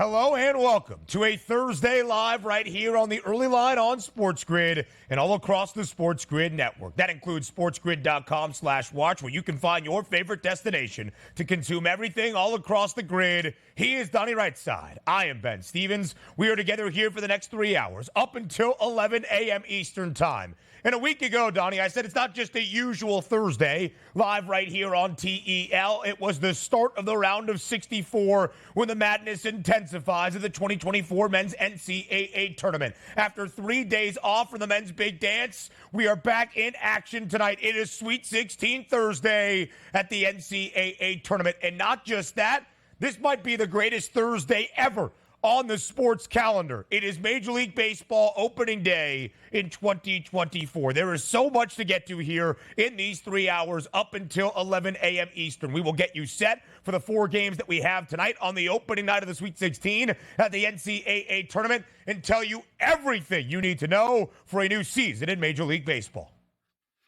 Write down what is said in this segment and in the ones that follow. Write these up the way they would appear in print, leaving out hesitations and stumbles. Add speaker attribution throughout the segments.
Speaker 1: Hello and welcome to a Thursday live right here on the early line on SportsGrid and all across the SportsGrid network. That includes sportsgrid.com/watch, where you can find your favorite destination to consume everything all across the grid. He is Donnie Rightside. I am Ben Stevens. We are together here for the next 3 hours up until 11 a.m. Eastern time. And a week ago, Donnie, I said it's not just a usual Thursday live right here on TEL. It was the start of the round of 64 when the madness intensifies of the 2024 men's NCAA tournament. After 3 days off from the men's big dance, we are back in action tonight. It is Sweet 16 Thursday at the NCAA tournament. And not just that, this might be the greatest Thursday ever on the sports calendar. It is Major League Baseball opening day in 2024. There is so much to get to here in these 3 hours up until 11 a.m. Eastern. We will get you set for the 4 games that we have tonight on the opening night of the Sweet 16 at the NCAA tournament and tell you everything you need to know for a new season in Major League Baseball.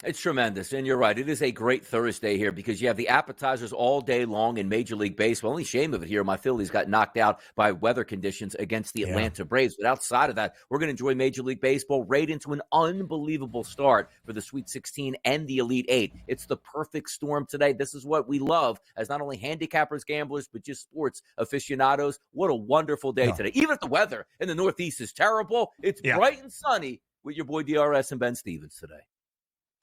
Speaker 2: It's tremendous, and you're right. It is a great Thursday here because you have the appetizers all day long in Major League Baseball. Only shame of it here, my Phillies got knocked out by weather conditions against the Atlanta Braves. But outside of that, we're going to enjoy Major League Baseball right into an unbelievable start for the Sweet 16 and the Elite Eight. It's the perfect storm today. This is what we love as not only handicappers, gamblers, but just sports aficionados. What a wonderful day today. Even if the weather in the Northeast is terrible, it's bright and sunny with your boy DRS and Ben Stevens today.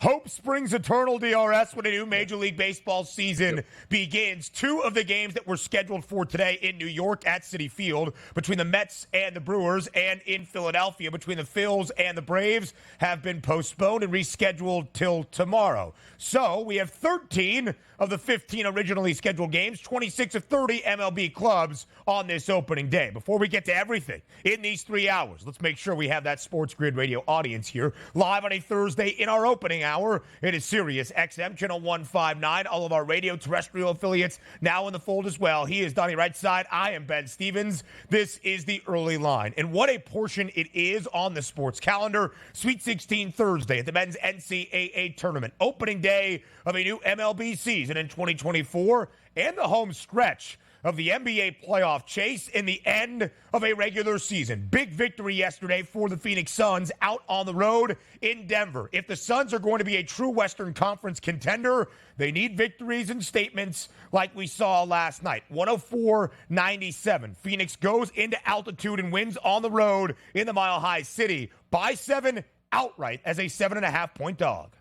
Speaker 1: Hope springs eternal, DRS, when a new Major League Baseball season begins. 2 of the games that were scheduled for today in New York at Citi Field between the Mets and the Brewers, and in Philadelphia between the Phils and the Braves, have been postponed and rescheduled till tomorrow. So we have 13 of the 15 originally scheduled games, 26 of 30 MLB clubs on this opening day. Before we get to everything in these 3 hours, let's make sure we have that Sports Grid radio audience here live on a Thursday in our opening hour. It is Sirius XM channel 159. All of our radio terrestrial affiliates now in the fold as well. He is Donnie Rightside. I am Ben Stevens. This is the early line. And what a portion it is on the sports calendar. Sweet 16 Thursday at the men's NCAA tournament. Opening day of a new MLB season in 2024 and the home stretch of the NBA playoff chase in the end of a regular season. Big victory yesterday for the Phoenix Suns out on the road in Denver. If the Suns are going to be a true Western Conference contender, they need victories and statements like we saw last night. 104-97. Phoenix goes into altitude and wins on the road in the Mile High City by 7 outright as a 7.5-point dog.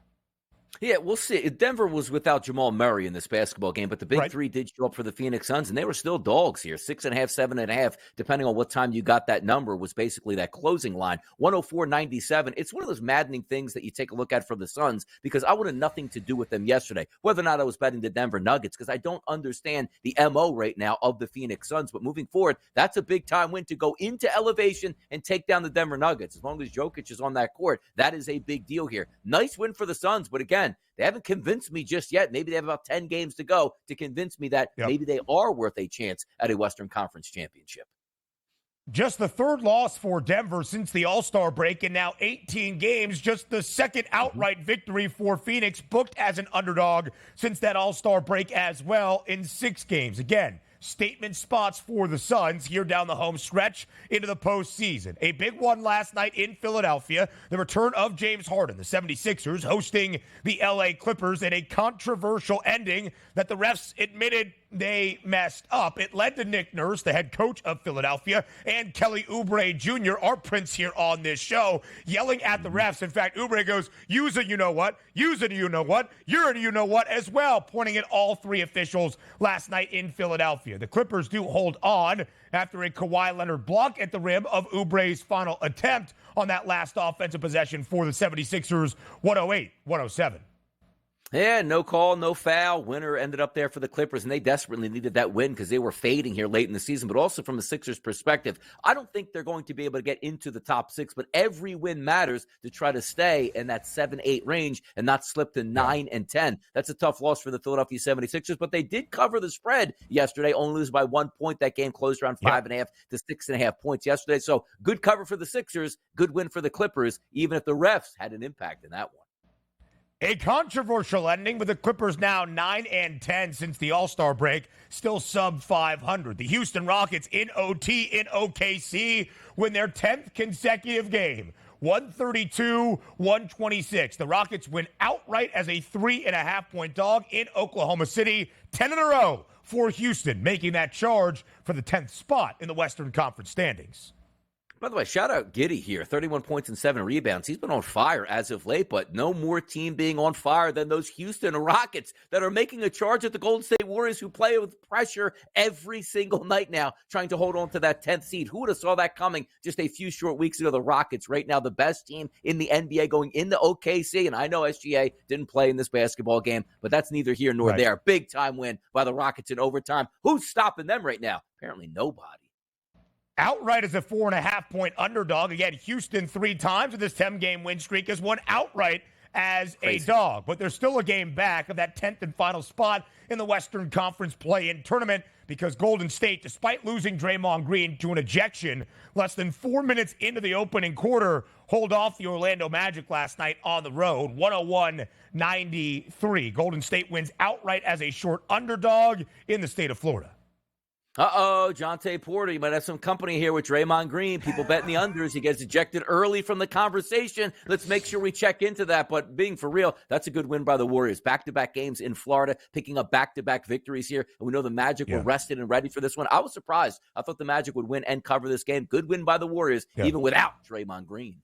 Speaker 2: Yeah, we'll see. Denver was without Jamal Murray in this basketball game, but the big three did show up for the Phoenix Suns, and they were still dogs here. 6.5, 7.5, depending on what time you got that number, was basically that closing line. 104-97. It's one of those maddening things that you take a look at for the Suns, because I wanted nothing to do with them yesterday, whether or not I was betting the Denver Nuggets, because I don't understand the MO right now of the Phoenix Suns. But moving forward, that's a big-time win to go into elevation and take down the Denver Nuggets. As long as Jokic is on that court, that is a big deal here. Nice win for the Suns, but again, they haven't convinced me just yet. Maybe they have about 10 games to go to convince me that maybe they are worth a chance at a Western Conference championship.
Speaker 1: Just the 3rd loss for Denver since the All-Star break, and now 18 games. Just the 2nd outright victory for Phoenix, booked as an underdog since that All-Star break as well in 6 games. Again, statement spots for the Suns here down the home stretch into the postseason. A big one last night in Philadelphia, the return of James Harden, the 76ers hosting the LA Clippers in a controversial ending that the refs admitted they messed up. It led to Nick Nurse, the head coach of Philadelphia, and Kelly Oubre Jr., our prince here on this show, yelling at the refs. In fact, Oubre goes, use a you-know-what, use a you-know-what, you're a you-know-what as well, pointing at all 3 officials last night in Philadelphia. The Clippers do hold on after a Kawhi Leonard block at the rim of Oubre's final attempt on that last offensive possession for the 76ers, 108-107.
Speaker 2: Yeah, no call, no foul. Winner ended up there for the Clippers, and they desperately needed that win because they were fading here late in the season. But also from the Sixers' perspective, I don't think they're going to be able to get into the top 6, but every win matters to try to stay in that 7-8 range and not slip to 9 and 10. That's a tough loss for the Philadelphia 76ers, but they did cover the spread yesterday, only lose by 1 point. That game closed around 5.5 to 6.5 points yesterday. So good cover for the Sixers, good win for the Clippers, even if the refs had an impact in that one.
Speaker 1: A controversial ending with the Clippers now 9-10 since the All-Star break, still sub 500. The Houston Rockets in OT in OKC win their 10th consecutive game, 132-126. The Rockets win outright as a 3.5-point dog in Oklahoma City, 10 in a row for Houston, making that charge for the 10th spot in the Western Conference standings.
Speaker 2: By the way, shout out Giddey here, 31 points and 7 rebounds. He's been on fire as of late, but no more team being on fire than those Houston Rockets that are making a charge at the Golden State Warriors, who play with pressure every single night now, trying to hold on to that 10th seed. Who would have saw that coming just a few short weeks ago? The Rockets, right now the best team in the NBA, going into OKC, and I know SGA didn't play in this basketball game, but that's neither here nor there. Big time win by the Rockets in overtime. Who's stopping them right now? Apparently nobody.
Speaker 1: Outright as a 4.5-point underdog. Again, Houston 3 times with this 10-game win streak has won outright as a dog. But there's still a game back of that 10th and final spot in the Western Conference play-in tournament, because Golden State, despite losing Draymond Green to an ejection less than 4 minutes into the opening quarter, hold off the Orlando Magic last night on the road, 101-93. Golden State wins outright as a short underdog in the state of Florida.
Speaker 2: Jonte Porter, you might have some company here with Draymond Green. People betting the unders. He gets ejected early from the conversation. Let's make sure we check into that. But being for real, that's a good win by the Warriors. Back-to-back games in Florida, picking up back-to-back victories here. And we know the Magic were rested and ready for this one. I was surprised. I thought the Magic would win and cover this game. Good win by the Warriors, even without Draymond Green.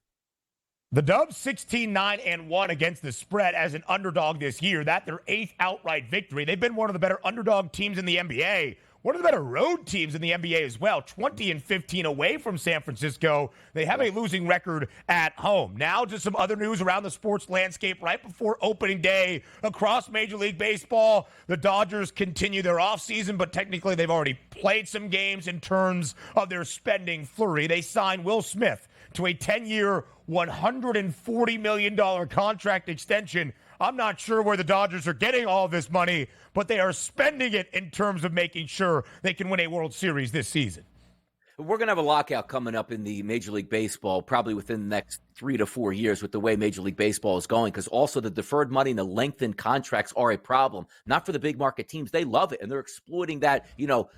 Speaker 1: The Dubs 16-9-1 against the spread as an underdog this year. That's their 8th outright victory. They've been one of the better underdog teams in the NBA. One of the better road teams in the NBA as well, 20-15 away from San Francisco. They have a losing record at home. Now to some other news around the sports landscape right before opening day across Major League Baseball. The Dodgers continue their offseason, but technically they've already played some games in terms of their spending flurry. They signed Will Smith to a 10-year, $140 million contract extension. I'm not sure where the Dodgers are getting all this money, but they are spending it in terms of making sure they can win a World Series this season.
Speaker 2: We're going to have a lockout coming up in the Major League Baseball probably within the next 3 to 4 years with the way Major League Baseball is going, because also the deferred money and the lengthened contracts are a problem. Not for the big market teams. They love it, and they're exploiting that,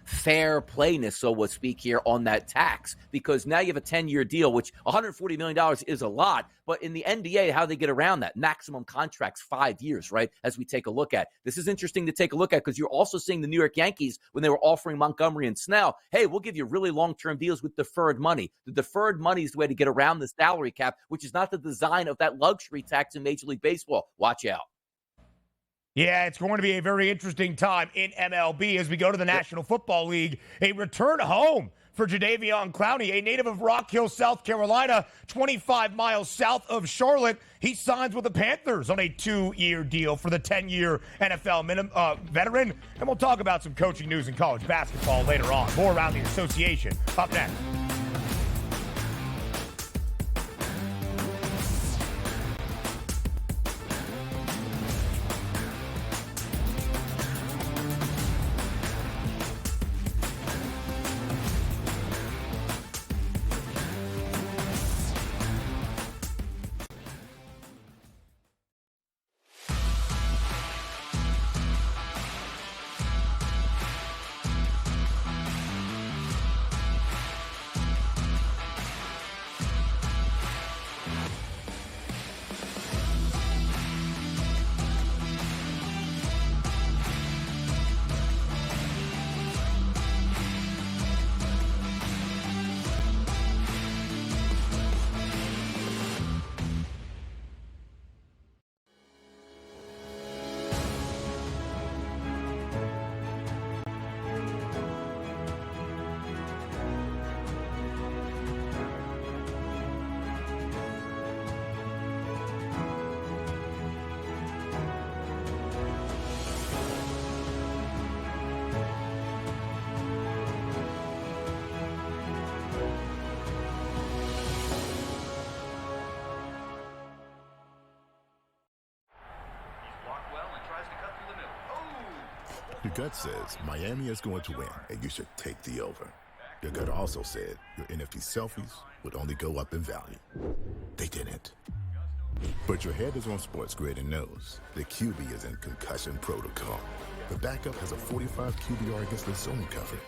Speaker 2: fair playness, so to speak, here on that tax, because now you have a 10-year deal, which $140 million is a lot, but in the NBA, how they get around that? Maximum contracts, 5 years, right, as we take a look at. This is interesting to take a look at, because you're also seeing the New York Yankees, when they were offering Montgomery and Snell, hey, we'll give you really long-term deals with deferred money. The deferred money is the way to get around the salary cap, which is not the design of that luxury tax in Major League Baseball. Watch out.
Speaker 1: Yeah, it's going to be a very interesting time in MLB as we go to the National Football League. A return home for Jadeveon Clowney, a native of Rock Hill, South Carolina, 25 miles south of Charlotte. He signs with the Panthers on a 2-year deal for the 10-year NFL veteran. And we'll talk about some coaching news in college basketball later on. More around the association up next.
Speaker 3: Your gut says Miami is going to win, and you should take the over. Your gut also said your NFT selfies would only go up in value. They didn't. But your head is on SportsGrid and knows the QB is in concussion protocol. The backup has a 45 QBR against the zone coverage.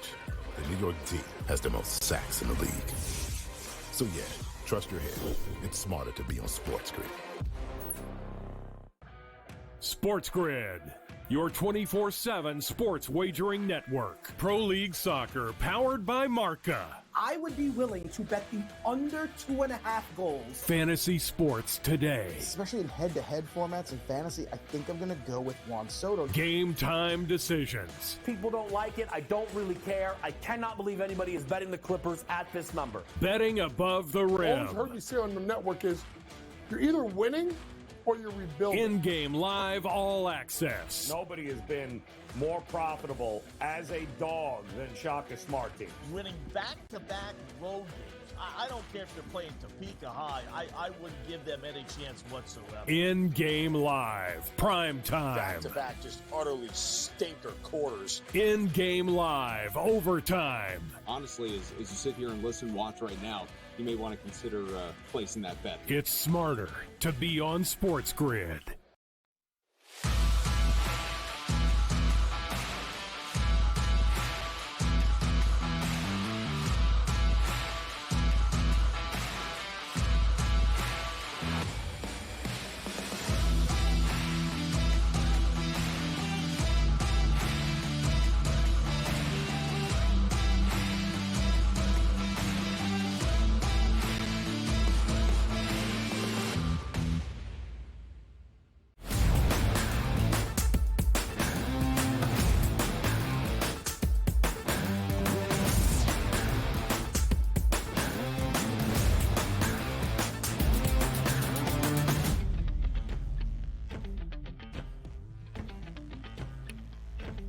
Speaker 3: The New York D has the most sacks in the league. So yeah, trust your head. It's smarter to be on SportsGrid.
Speaker 4: SportsGrid, your 24/7 sports wagering network. Pro League Soccer, powered by Marca.
Speaker 5: I would be willing to bet the under 2.5 goals.
Speaker 4: Fantasy sports today.
Speaker 6: Especially in head-to-head formats in fantasy, I think I'm going to go with Juan Soto.
Speaker 4: Game time decisions.
Speaker 5: People don't like it. I don't really care. I cannot believe anybody is betting the Clippers at this number.
Speaker 4: Betting above the
Speaker 7: All
Speaker 4: rim.
Speaker 7: I've heard you say on the network is you're either winning or you're rebuilding.
Speaker 4: In-game live all access.
Speaker 8: Nobody has been more profitable as a dog than Shaka Smart team.
Speaker 9: Winning back-to-back road games. I don't care if they're playing Topeka High. I wouldn't give them any chance whatsoever.
Speaker 4: In-game live. Prime time.
Speaker 10: Back-to-back just utterly stinker quarters.
Speaker 4: In-game live. Overtime.
Speaker 11: Honestly, as you sit here and listen, watch right now, you may want to consider placing that bet.
Speaker 4: It's smarter to be on SportsGrid.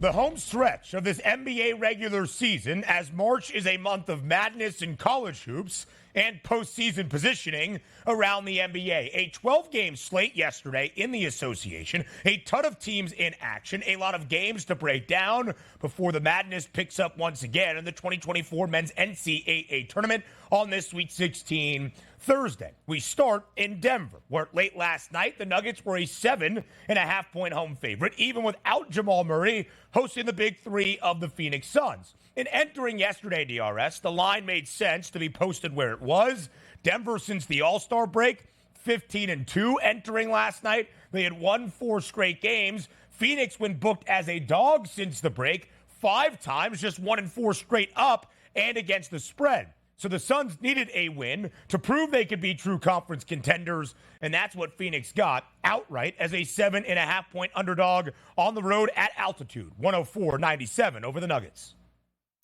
Speaker 1: The home stretch of this NBA regular season, as March is a month of madness in college hoops and postseason positioning around the NBA. A 12-game slate yesterday in the association, a ton of teams in action, a lot of games to break down before the madness picks up once again in the 2024 Men's NCAA Tournament on this Sweet 16 Thursday. We start in Denver, where late last night, the Nuggets were a 7.5-point home favorite, even without Jamal Murray hosting the big three of the Phoenix Suns. In entering yesterday, DRS, the line made sense to be posted where it was. Denver, since the All-Star break, 15-2 entering last night. They had won 4 straight games. Phoenix, when booked as a dog since the break, 5 times, just 1-4 straight up and against the spread. So the Suns needed a win to prove they could be true conference contenders, and that's what Phoenix got outright as a 7.5-point underdog on the road at altitude, 104-97 over the Nuggets.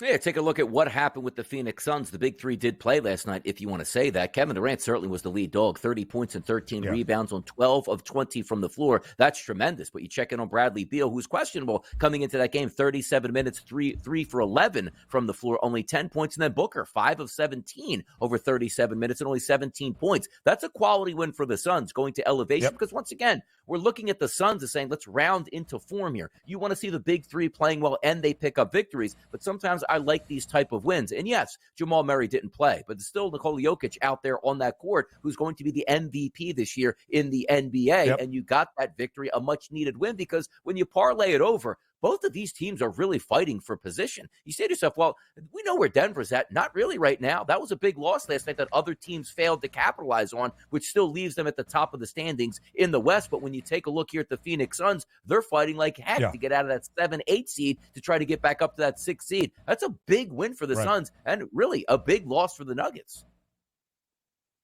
Speaker 2: Yeah, take a look at what happened with the Phoenix Suns. The big three did play last night, if you want to say that. Kevin Durant certainly was the lead dog, 30 points and 13 rebounds on 12 of 20 from the floor. That's tremendous. But you check in on Bradley Beal, who's questionable coming into that game, 37 minutes, 3 for 11 from the floor, only 10 points. And then Booker, 5 of 17 over 37 minutes and only 17 points. That's a quality win for the Suns, going to elevation. Because once again, we're looking at the Suns as saying, let's round into form here. You want to see the big three playing well and they pick up victories. But sometimes I like these type of wins. And yes, Jamal Murray didn't play, but there's still Nikola Jokic out there on that court who's going to be the MVP this year in the NBA. And you got that victory, a much needed win, because when you parlay it over, both of these teams are really fighting for position. You say to yourself, well, we know where Denver's at. Not really right now. That was a big loss last night that other teams failed to capitalize on, which still leaves them at the top of the standings in the West. But when you take a look here at the Phoenix Suns, they're fighting like heck to get out of that 7-8 seed to try to get back up to that 6 seed. That's a big win for the Suns and really a big loss for the Nuggets.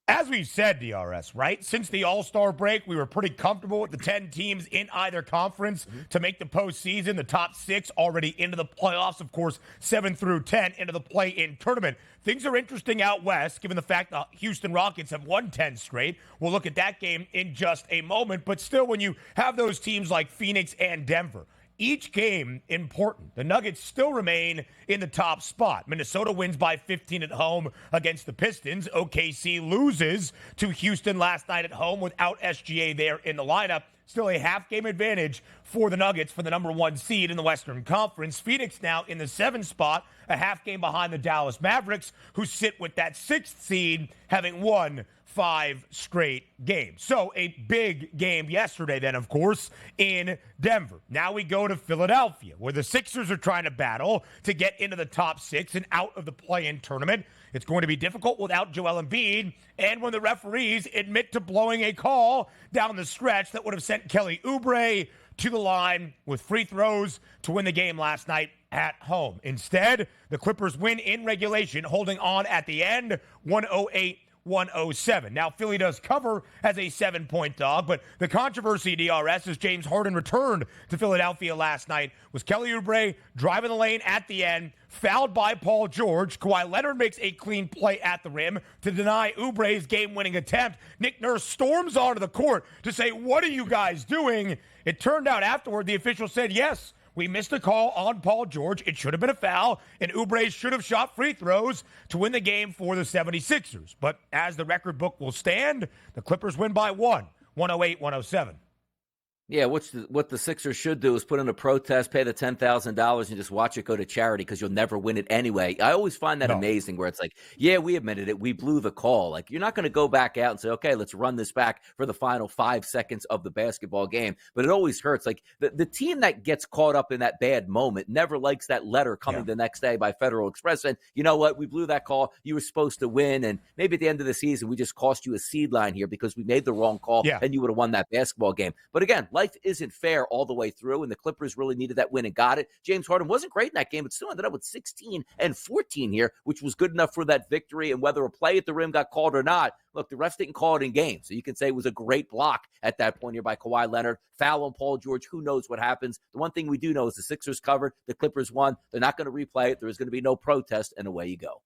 Speaker 1: As we've said, DRS, right? Since the All-Star break, we were pretty comfortable with the 10 teams in either conference to make the postseason. The top 6 already into the playoffs. Of course, 7 through 10 into the play-in tournament. Things are interesting out west, given the fact the Houston Rockets have won 10 straight. We'll look at that game in just a moment. But still, when you have those teams like Phoenix and Denver, each game important. The Nuggets still remain in the top spot. Minnesota wins by 15 at home against the Pistons. OKC loses to Houston last night at home without SGA there in the lineup. still a half-game advantage for the Nuggets for the number 1 seed in the Western Conference. Phoenix now in the 7th spot, a half game behind the Dallas Mavericks, who sit with that 6th seed, having won 5 straight games. So a big game yesterday then, of course, in Denver. Now we go to Philadelphia, where the Sixers are trying to battle to get into the top 6 and out of the play-in tournament. It's going to be difficult without Joel Embiid, and when the referees admit to blowing a call down the stretch that would have sent Kelly Oubre to the line with free throws to win the game last night at home. Instead, the Clippers win in regulation, holding on at the end, 108-107. Now, Philly does cover as a 7-point dog, but the controversy, DRS, as James Harden returned to Philadelphia last night, was Kelly Oubre driving the lane at the end, fouled by Paul George. Kawhi Leonard makes a clean play at the rim to deny Oubre's game-winning attempt. Nick Nurse storms onto the court to say, "What are you guys doing?" It turned out afterward the official said, "Yes, we missed a call on Paul George. It should have been a foul, and Oubre should have shot free throws to win the game for the 76ers." But as the record book will stand, the Clippers win by 108-107.
Speaker 2: Yeah, what the Sixers should do is put in a protest, pay the $10,000, and just watch it go to charity because you'll never win it anyway. I always find that amazing where it's like, yeah, we admitted it. We blew the call. Like, you're not going to go back out and say, okay, let's run this back for the final 5 seconds of the basketball game. But it always hurts. Like, the team that gets caught up in that bad moment never likes that letter coming the next day by Federal Express saying, you know what, we blew that call. You were supposed to win. And maybe at the end of the season, we just cost you a seed line here because we made the wrong call and you would have won that basketball game. But again, life isn't fair all the way through, and the Clippers really needed that win and got it. James Harden wasn't great in that game, but still ended up with 16 and 14 here, which was good enough for that victory. And whether a play at the rim got called or not, look, the refs didn't call it in game, so you can say it was a great block at that point here by Kawhi Leonard. Foul on Paul George, who knows what happens. The one thing we do know is the Sixers covered, the Clippers won. They're not going to replay it. There is going to be no protest, and away you go.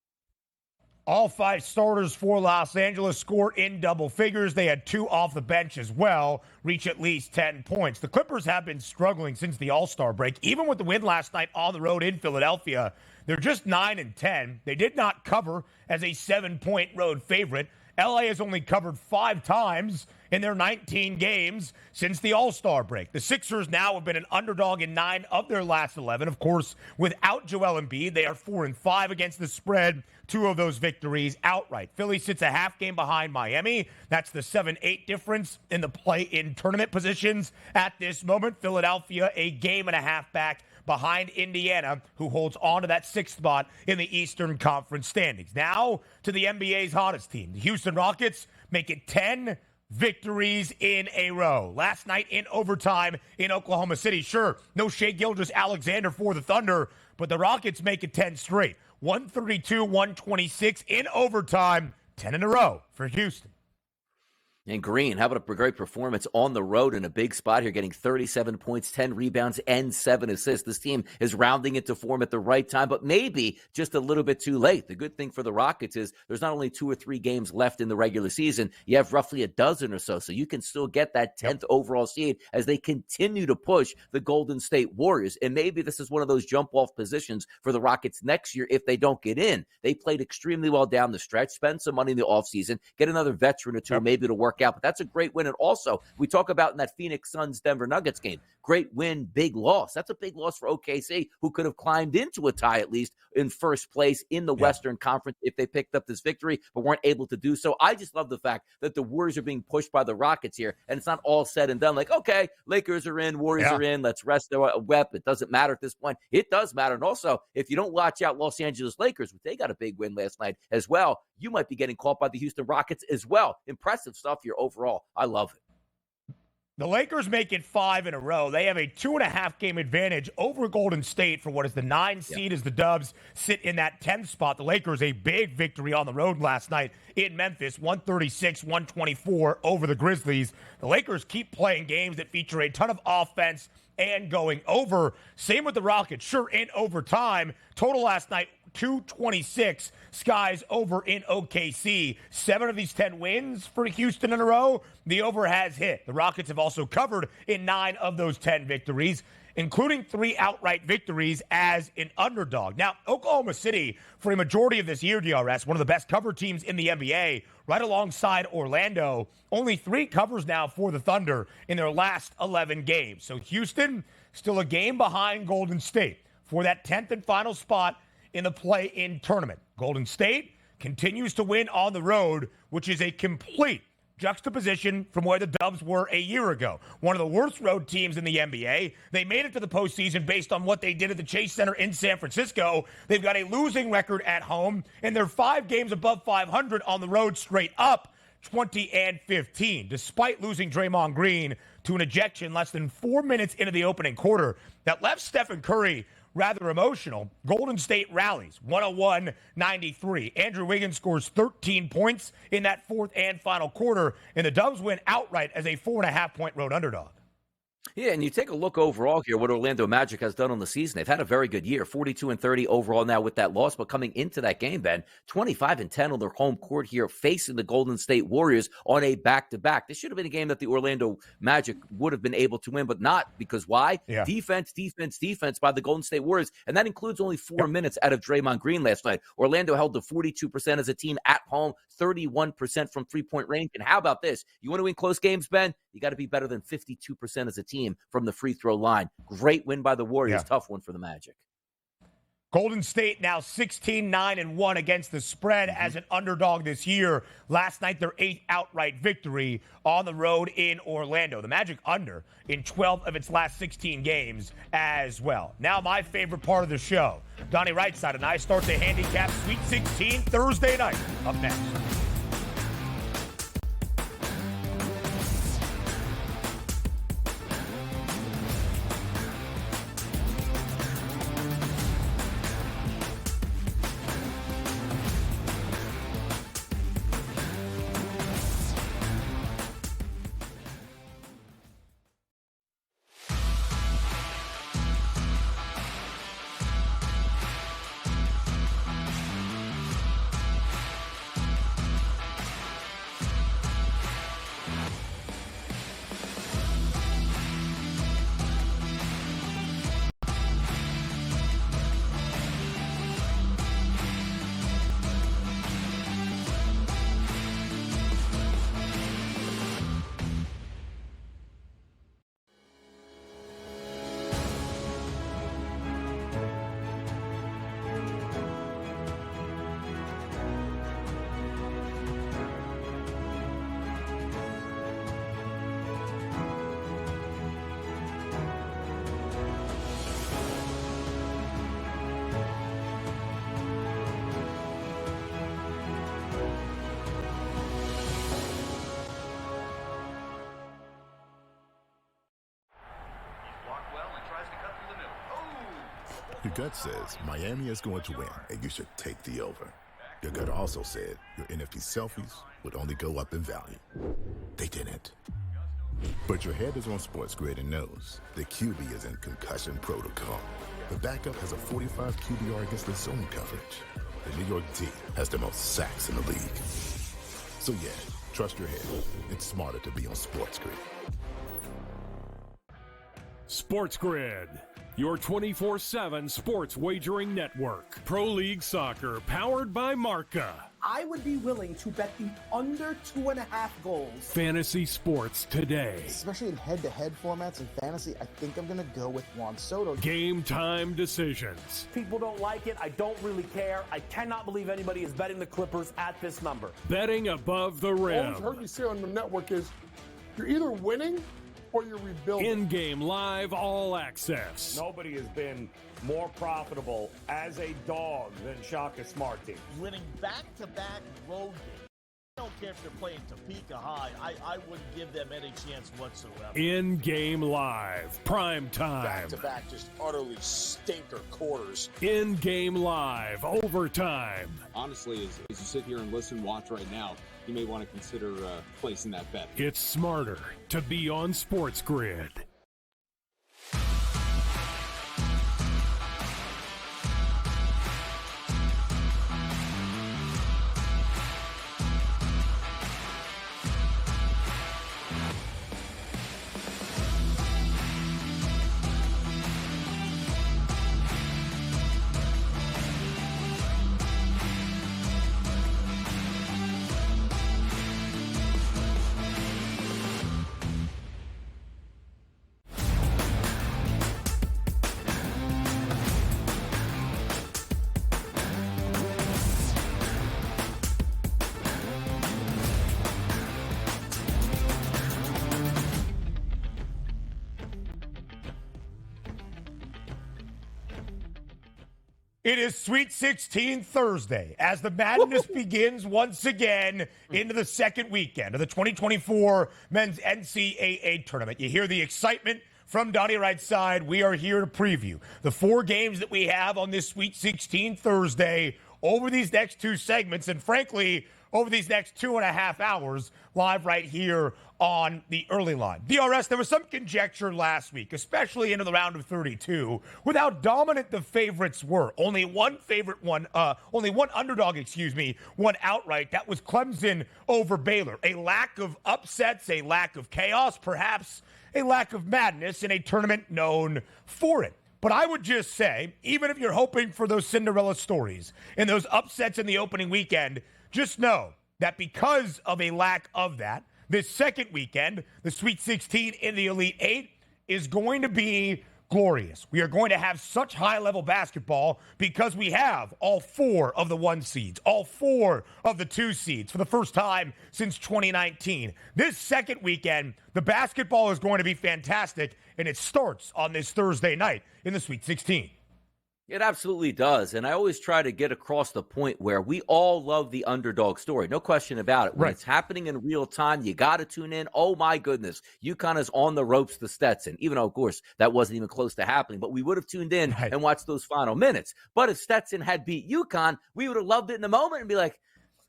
Speaker 1: All 5 starters for Los Angeles scored in double figures. They had 2 off the bench as well, reach at least 10 points. The Clippers have been struggling since the All-Star break. Even with the win last night on the road in Philadelphia, they're just 9-10. They did not cover as a 7-point road favorite. LA has only covered 5 times in their 19 games since the All-Star break. The Sixers now have been an underdog in 9 of their last 11. Of course, without Joel Embiid, they are 4-5 against the spread. 2 of those victories outright. Philly sits a half game behind Miami. That's the 7-8 difference in the play-in tournament positions at this moment. Philadelphia a game and a half back behind Indiana, who holds on to that 6th spot in the Eastern Conference standings. Now to the NBA's hottest team. The Houston Rockets make it 10 victories in a row. Last night in overtime in Oklahoma City. Sure, no Shai Gilgeous-Alexander for the Thunder, but the Rockets make it 10 straight. 132-126 in overtime. 10 in a row for Houston.
Speaker 2: And Green, how about a great performance on the road in a big spot here, getting 37 points, 10 rebounds, and 7 assists. This team is rounding into form at the right time, but maybe just a little bit too late. The good thing for the Rockets is there's not only 2 or 3 games left in the regular season, you have roughly a dozen or so you can still get that 10th overall seed as they continue to push the Golden State Warriors. And maybe this is one of those jump-off positions for the Rockets next year if they don't get in. They played extremely well down the stretch, spend some money in the offseason, get another veteran or two maybe to work out, but that's a great win. And also, we talk about in that Phoenix Suns Denver Nuggets game, great win, big loss. That's a big loss for OKC, who could have climbed into a tie at least in first place in the Western Conference if they picked up this victory, but weren't able to do so. I just love the fact that the Warriors are being pushed by the Rockets here, and it's not all said and done. Like, okay, Lakers are in, Warriors are in, let's rest their wep. It doesn't matter at this point. It does matter. And also, if you don't watch out Los Angeles Lakers, they got a big win last night as well, you might be getting caught by the Houston Rockets as well. Impressive stuff here overall. I love it.
Speaker 1: The Lakers make it 5 in a row. They have a 2.5 game advantage over Golden State for what is the 9 seed as the Dubs sit in that 10th spot. The Lakers, a big victory on the road last night in Memphis, 136-124 over the Grizzlies. The Lakers keep playing games that feature a ton of offense and going over. Same with the Rockets. Sure, in overtime, total last night 226 Skies over in OKC. 7 of these 10 wins for Houston in a row. The over has hit. The Rockets have also covered in 9 of those 10 victories, including 3 outright victories as an underdog. Now, Oklahoma City, for a majority of this year, DRS, one of the best cover teams in the NBA, right alongside Orlando. Only 3 covers now for the Thunder in their last 11 games. So Houston, still a game behind Golden State for that 10th and final spot in the play-in tournament. Golden State continues to win on the road, which is a complete juxtaposition from where the Dubs were a year ago. One of the worst road teams in the NBA. They made it to the postseason based on what they did at the Chase Center in San Francisco. They've got a losing record at home, and they're 5 games above 500 on the road straight up, 20-15, despite losing Draymond Green to an ejection less than 4 minutes into the opening quarter. That left Stephen Curry rather emotional. Golden State rallies 101-93. Andrew Wiggins scores 13 points in that fourth and final quarter, and the Dubs win outright as a 4.5-point road underdog.
Speaker 2: Yeah, and you take a look overall here, what Orlando Magic has done on the season. They've had a very good year, 42-30 overall now with that loss. But coming into that game, Ben, 25-10 on their home court here, facing the Golden State Warriors on a back-to-back. This should have been a game that the Orlando Magic would have been able to win, but not, because why?
Speaker 1: Yeah.
Speaker 2: Defense by the Golden State Warriors, and that includes only 4 minutes out of Draymond Green last night. Orlando held to 42% as a team at home, 31% from three-point range. And how about this? You want to win close games, Ben? You got to be better than 52% as a team from the free throw line. Great win by the Warriors.
Speaker 1: Yeah.
Speaker 2: Tough one for the Magic.
Speaker 1: Golden State now 16-9-1 against the spread as an underdog this year. Last night, their 8th outright victory on the road in Orlando. The Magic under in 12 of its last 16 games as well. Now, my favorite part of the show. Donnie Rightside and I start the handicap Sweet 16 Thursday night. Up next.
Speaker 3: Your gut says Miami is going to win, and you should take the over. Your gut also said your NFT selfies would only go up in value. They didn't. But your head is on SportsGrid and knows the QB is in concussion protocol. The backup has a 45 QBR against the zone coverage. The New York D has the most sacks in the league. So yeah, trust your head. It's smarter to be on SportsGrid.
Speaker 4: SportsGrid, your 24/7 sports wagering network. Pro League Soccer, powered by Marca.
Speaker 5: I would be willing to bet the under 2.5 goals.
Speaker 4: Fantasy sports today.
Speaker 6: Especially in head-to-head formats and fantasy, I think I'm going to go with Juan Soto.
Speaker 4: Game time decisions.
Speaker 5: People don't like it. I don't really care. I cannot believe anybody is betting the Clippers at this number.
Speaker 4: Betting above the
Speaker 7: All
Speaker 4: rim.
Speaker 7: I've heard you say on the network is you're either winning or you're rebuilding.
Speaker 4: In-game live all access.
Speaker 8: Nobody has been more profitable as a dog than Shaka Smart Team.
Speaker 9: Winning back-to-back road games. I don't care if they're playing Topeka High. I wouldn't give them any chance whatsoever.
Speaker 4: In-game live, prime time.
Speaker 10: Back-to-back, just utterly stinker quarters.
Speaker 4: In-game live, overtime.
Speaker 11: Honestly, as you sit here and listen, watch right now, you may want to consider placing that bet.
Speaker 4: It's smarter to be on SportsGrid.
Speaker 1: It is Sweet 16 Thursday as the madness begins once again into the second weekend of the 2024 Men's NCAA Tournament. You hear the excitement from Donnie right side. We are here to preview the 4 games that we have on this Sweet 16 Thursday over these next 2 segments, and frankly, over these next 2.5 hours live right here on the early line. DRS, there was some conjecture last week, especially into the round of 32, with how dominant the favorites were. Only one underdog, won outright. That was Clemson over Baylor. A lack of upsets, a lack of chaos, perhaps a lack of madness in a tournament known for it. But I would just say, even if you're hoping for those Cinderella stories and those upsets in the opening weekend, just know that because of a lack of that, this second weekend, the Sweet 16 in the Elite 8, is going to be glorious. We are going to have such high-level basketball because we have all 4 of the 1 seeds, all 4 of the 2 seeds for the first time since 2019. This second weekend, the basketball is going to be fantastic, and it starts on this Thursday night in the Sweet 16.
Speaker 2: It absolutely does. And I always try to get across the point where we all love the underdog story. No question about it. When it's happening in real time, you got to tune in. Oh, my goodness. UConn is on the ropes to Stetson, even though, of course, that wasn't even close to happening. But we would have tuned in and watched those final minutes. But if Stetson had beat UConn, we would have loved it in the moment and be like,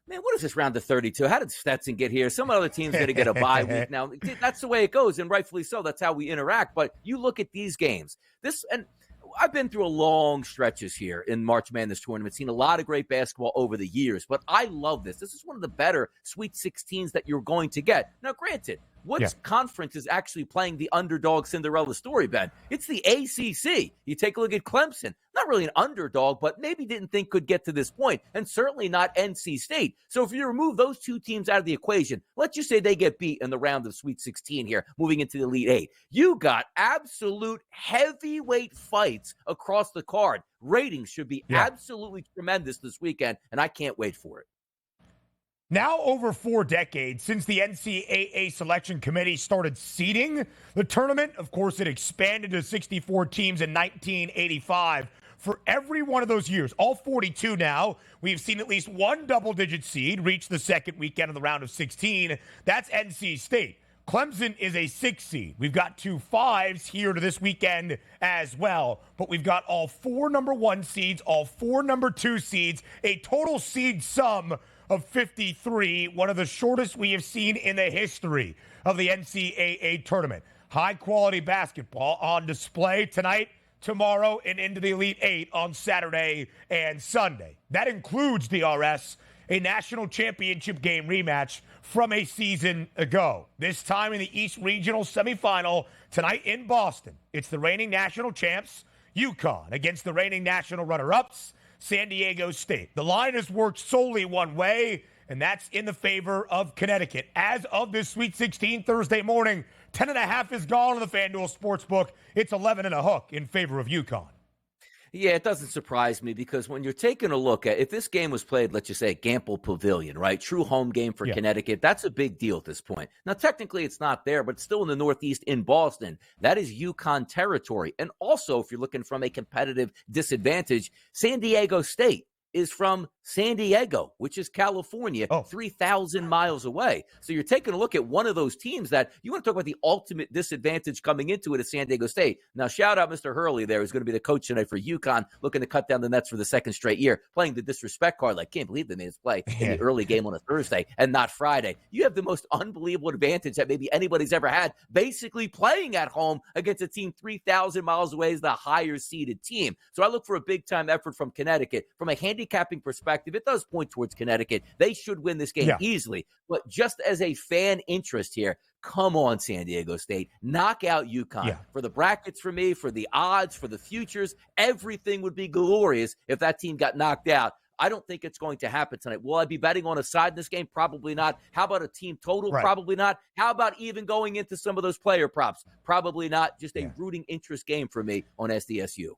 Speaker 2: man, what is this round of 32? How did Stetson get here? Some other team's going to get a bye week now. That's the way it goes, and rightfully so. That's how we interact. But you look at these games. I've been through a long stretches here in March Madness tournament, seen a lot of great basketball over the years, but I love this. This is one of the better Sweet 16s that you're going to get. Now, granted, what conference is actually playing the underdog Cinderella story, Ben? It's the ACC. You take a look at Clemson. Not really an underdog, but maybe didn't think could get to this point, and certainly not NC State. So if you remove those 2 teams out of the equation, let's just say they get beat in the round of Sweet 16 here, moving into the Elite 8. You got absolute heavyweight fights across the card. Ratings should be absolutely tremendous this weekend, and I can't wait for it.
Speaker 1: Now over 4 decades since the NCAA Selection Committee started seeding the tournament, of course, it expanded to 64 teams in 1985. For every one of those years, all 42 now, we've seen at least one double-digit seed reach the second weekend of the round of 16. That's NC State. Clemson is a 6 seed. We've got 2 5s here to this weekend as well, but we've got all 4 number 1 seeds, all 4 number 2 seeds, a total seed sum of 53, one of the shortest we have seen in the history of the NCAA tournament. High-quality basketball on display tonight, tomorrow, and into the Elite 8 on Saturday and Sunday. That includes, DRS, a national championship game rematch from a season ago. This time in the East Regional semifinal tonight in Boston. It's the reigning national champs, UConn, against the reigning national runner-ups, San Diego State. The line has worked solely one way, and that's in the favor of Connecticut. As of this Sweet 16 Thursday morning, 10.5 is gone on the FanDuel Sportsbook. It's 11 and a hook in favor of UConn.
Speaker 2: Yeah, it doesn't surprise me because when you're taking a look at, if this game was played, let's just say at Gamble Pavilion, right? True home game for Connecticut. That's a big deal at this point. Now, technically it's not there, but it's still in the Northeast in Boston. That is UConn territory. And also, if you're looking from a competitive disadvantage, San Diego State is from San Diego, which is California, 3,000 miles away. So you're taking a look at one of those teams that you want to talk about the ultimate disadvantage coming into it at San Diego State. Now, shout out Mr. Hurley there, who's going to be the coach tonight for UConn, looking to cut down the nets for the 2nd straight year, playing the disrespect card. Like, can't believe they made us play in the early game on a Thursday and not Friday. You have the most unbelievable advantage that maybe anybody's ever had, basically playing at home against a team 3,000 miles away as the higher seeded team. So I look for a big-time effort from Connecticut. From a handicapping perspective, it does point towards Connecticut. They should win this game easily. But just as a fan interest here, come on, San Diego State. Knock out UConn. For the brackets for me, for the odds, for the futures, everything would be glorious if that team got knocked out. I don't think it's going to happen tonight. Will I be betting on a side in this game? Probably not. How about a team total? Probably not. How about even going into some of those player props? Probably not. Just a rooting interest game for me on SDSU.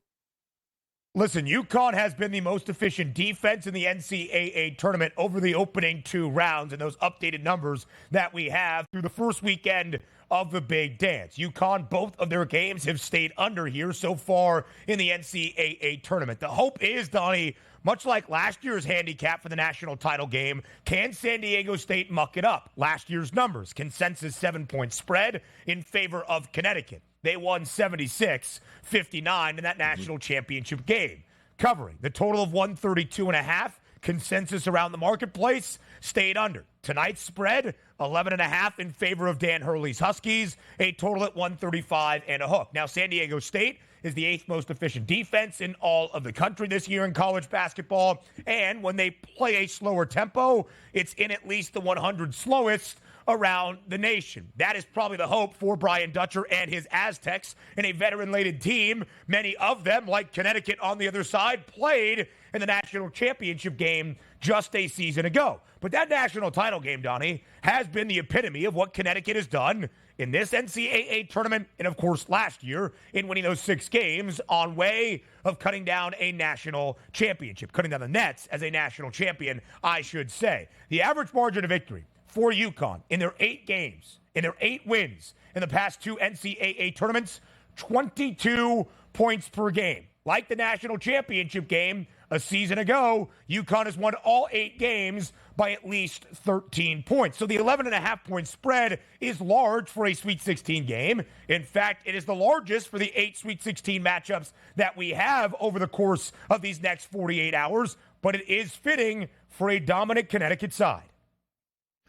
Speaker 1: Listen, UConn has been the most efficient defense in the NCAA tournament over the opening 2 rounds, and those updated numbers that we have through the first weekend of the big dance. UConn, both of their games have stayed under here so far in the NCAA tournament. The hope is, Donnie, much like last year's handicap for the national title game, can San Diego State muck it up? Last year's numbers, consensus 7-point spread in favor of Connecticut. They won 76-59 in that national championship game, covering the total of 132.5. Consensus around the marketplace stayed under. Tonight's spread, 11.5 in favor of Dan Hurley's Huskies, a total at 135 and a hook. Now, San Diego State is the 8th most efficient defense in all of the country this year in college basketball. And when they play a slower tempo, it's in at least the 100 slowest around the nation. That is probably the hope for Brian Dutcher and his Aztecs, and a veteran-laden team. Many of them, like Connecticut on the other side, played in the national championship game just a season ago. But that national title game, Donnie, has been the epitome of what Connecticut has done in this NCAA tournament and, of course, last year in winning those 6 games on way of cutting down a national championship, cutting down the nets as a national champion, I should say. The average margin of victory for UConn in their 8 games, in their 8 wins in the past 2 NCAA tournaments, 22 points per game. Like the national championship game a season ago, UConn has won all 8 games by at least 13 points. So the 11.5-point spread is large for a Sweet 16 game. In fact, it is the largest for the 8 Sweet 16 matchups that we have over the course of these next 48 hours, but it is fitting for a dominant Connecticut side.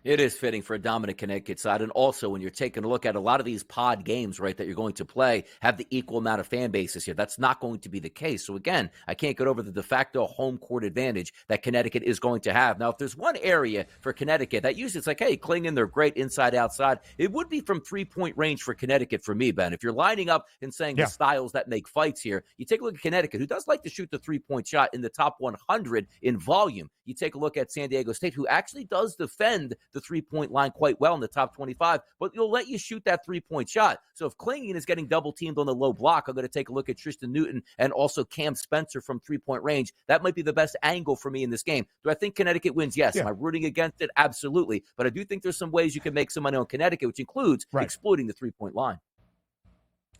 Speaker 2: It is fitting for a dominant Connecticut side. And also, when you're taking a look at a lot of these pod games, right, that you're going to play, have the equal amount of fan bases here. That's not going to be the case. So, again, I can't get over the de facto home court advantage that Connecticut is going to have. Now, if there's one area for Connecticut that usually it's like, hey, Klingon, they're great inside, outside, it would be from 3-point range for Connecticut for me, Ben. If you're lining up and saying the styles that make fights here, you take a look at Connecticut, who does like to shoot the 3-point shot in the top 100 in volume. You take a look at San Diego State, who actually does defend the 3-point line quite well in the top 25, but you'll let you shoot that 3-point shot. So if Klingon is getting double teamed on the low block, I'm going to take a look at Tristan Newton and also Cam Spencer from 3-point range. That might be the best angle for me in this game. Do I think Connecticut wins? Yes. Am I rooting against it? Absolutely. But I do think there's some ways you can make some money on Connecticut, which includes exploiting the 3-point line.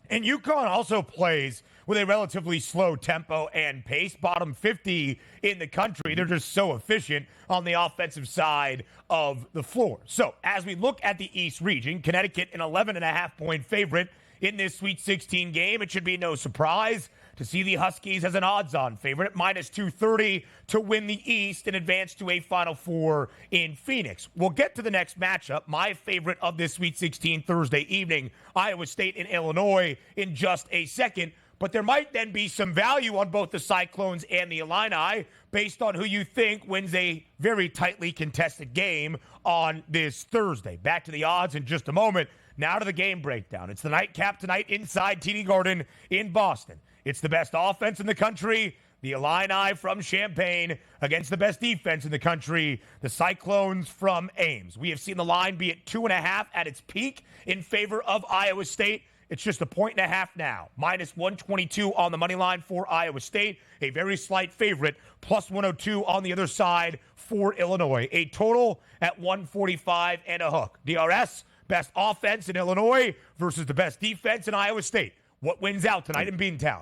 Speaker 1: And UConn also plays with a relatively slow tempo and pace, bottom 50 in the country. They're just so efficient on the offensive side of the floor. So as we look at the East region, Connecticut an 11.5-point favorite in this Sweet 16 game. It should be no surprise to see the Huskies as an odds-on favorite at minus 230 to win the East and advance to a Final Four in Phoenix. We'll get to the next matchup, my favorite of this Sweet 16 Thursday evening, Iowa State and Illinois, in just a second. But there might then be some value on both the Cyclones and the Illini based on who you think wins a very tightly contested game on this Thursday. Back to the odds in just a moment. Now to the game breakdown. It's the nightcap tonight inside TD Garden in Boston. It's the best offense in the country, the Illini from Champaign, against the best defense in the country, the Cyclones from Ames. We have seen the line be at 2.5 at its peak in favor of Iowa State. It's just 1.5 now. Minus 122 on the money line for Iowa State. A very slight favorite. Plus 102 on the other side for Illinois. A total at 145 and a hook. DRS, best offense in Illinois versus the best defense in Iowa State. What wins out tonight in Beantown?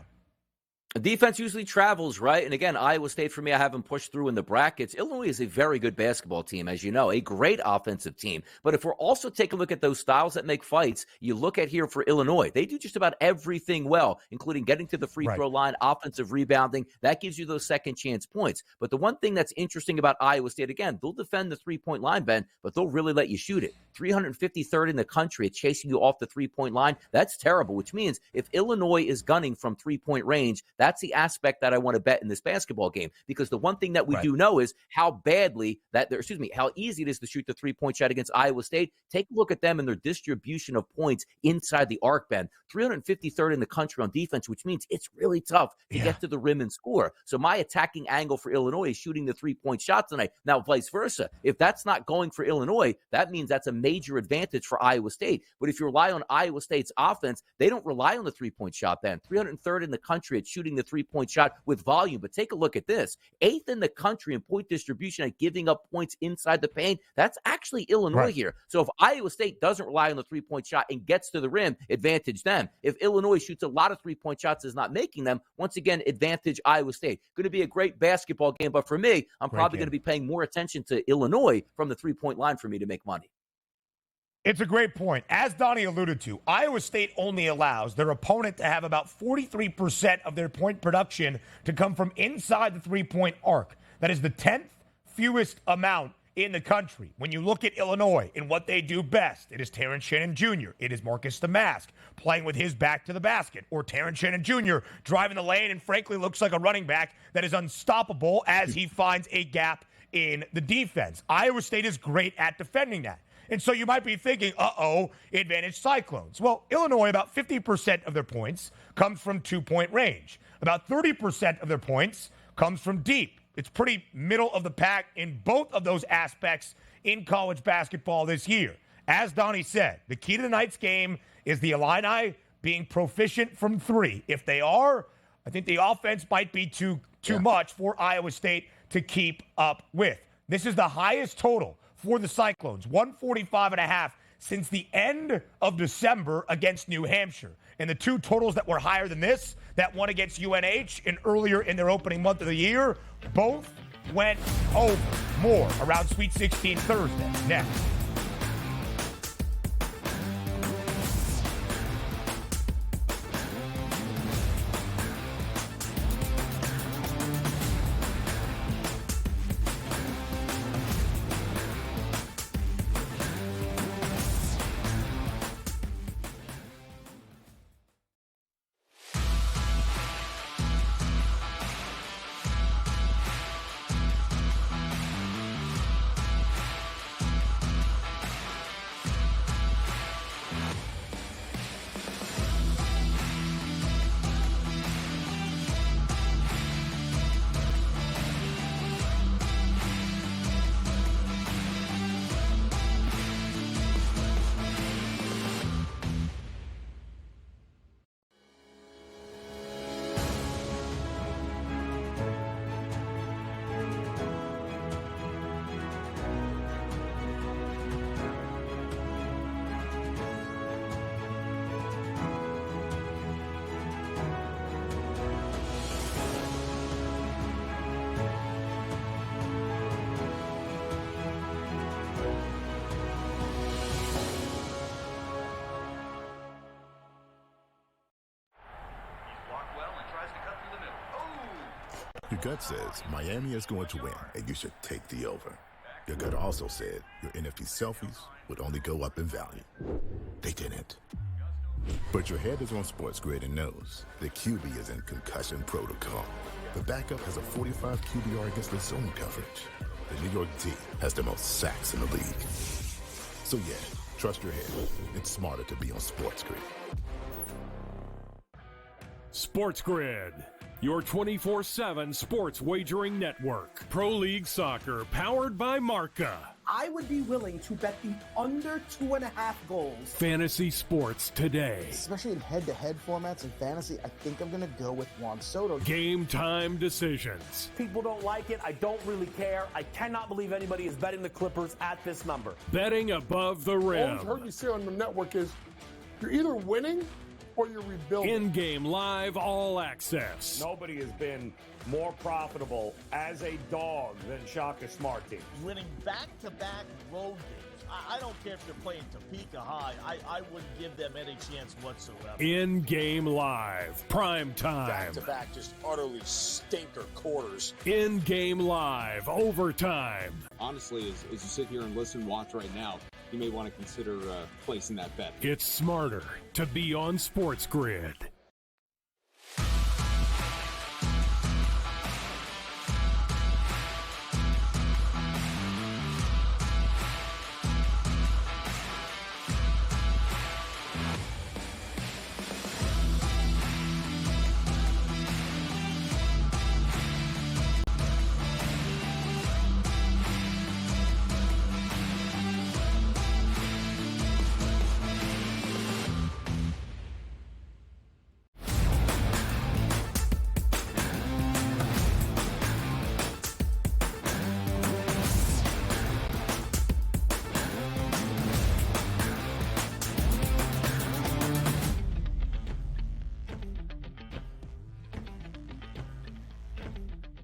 Speaker 2: Defense usually travels, right? And again, Iowa State, for me, I haven't pushed through in the brackets. Illinois is a very good basketball team, as you know, a great offensive team. But if we're also taking a look at those styles that make fights, you look at here for Illinois, they do just about everything well, including getting to the free throw line, offensive rebounding. That gives you those second chance points. But the one thing that's interesting about Iowa State, again, they'll defend the 3-point line, Ben, but they'll really let you shoot it. 353rd in the country at chasing you off the 3-point line. That's terrible, which means if Illinois is gunning from 3-point range, that's the aspect that I want to bet in this basketball game, because the one thing that we do know is how how easy it is to shoot the 3-point shot against Iowa State. Take a look at them and their distribution of points inside the arc, Ben. 353rd in the country on defense, which means it's really tough to get to the rim and score. So my attacking angle for Illinois is shooting the 3-point shot tonight. Now, vice versa. If that's not going for Illinois, that means that's a major advantage for Iowa State. But if you rely on Iowa State's offense, they don't rely on the 3-point shot, Ben. 303rd in the country at shooting shooting the three-point shot with volume. But take a look at this. 8th in the country in point distribution and giving up points inside the paint. That's actually Illinois here. So if Iowa State doesn't rely on the three-point shot and gets to the rim, advantage them. If Illinois shoots a lot of three-point shots and is not making them, once again, advantage Iowa State. Going to be a great basketball game, but for me, I'm probably going to be paying more attention to Illinois from the three-point line for me to make money.
Speaker 1: It's a great point. As Donnie alluded to, Iowa State only allows their opponent to have about 43% of their point production to come from inside the three-point arc. That is the 10th fewest amount in the country. When you look at Illinois and what they do best, it is Terrence Shannon Jr., it is Marcus the Mask playing with his back to the basket, or Terrence Shannon Jr. driving the lane and frankly looks like a running back that is unstoppable as he finds a gap in the defense. Iowa State is great at defending that. And so you might be thinking, advantage Cyclones. Well, Illinois, about 50% of their points comes from two-point range. About 30% of their points comes from deep. It's pretty middle of the pack in both of those aspects in college basketball this year. As Donnie said, the key to tonight's game is the Illini being proficient from three. If they are, I think the offense might be too much for Iowa State to keep up with. This is the highest total for the Cyclones, 145.5 since the end of December against New Hampshire. And the two totals that were higher than this, that one against UNH and earlier in their opening month of the year, both went over. More around Sweet 16 Thursday. Next.
Speaker 3: Your gut says Miami is going to win, and you should take the over. Your gut also said your NFT selfies would only go up in value. They didn't. But your head is on SportsGrid and knows the QB is in concussion protocol. The backup has a 45 QBR against the zone coverage. The New York D has the most sacks in the league. So yeah, trust your head. It's smarter to be on SportsGrid.
Speaker 4: SportsGrid, your 24/7 sports wagering network. Pro League Soccer, powered by Marca.
Speaker 5: I would be willing to bet the under 2.5 goals.
Speaker 4: Fantasy sports today.
Speaker 6: Especially in head-to-head formats and fantasy, I think I'm going to go with Juan Soto.
Speaker 4: Game time decisions.
Speaker 5: People don't like it. I don't really care. I cannot believe anybody is betting the Clippers at this number.
Speaker 4: Betting above the
Speaker 7: All
Speaker 4: rim.
Speaker 7: I've heard you say on the network is you're either winning or you're rebuilding.
Speaker 4: In-game live all access.
Speaker 8: Nobody has been more profitable as a dog than Shaka Smart team.
Speaker 9: Winning back-to-back road games. I don't care if they're playing Topeka High. I wouldn't give them any chance whatsoever.
Speaker 4: In-game live, prime time.
Speaker 10: Back-to-back, just utterly stinker quarters.
Speaker 4: In-game live, overtime.
Speaker 11: Honestly, as you sit here and listen, watch right now, you may want to consider placing that bet.
Speaker 4: It's smarter to be on SportsGrid.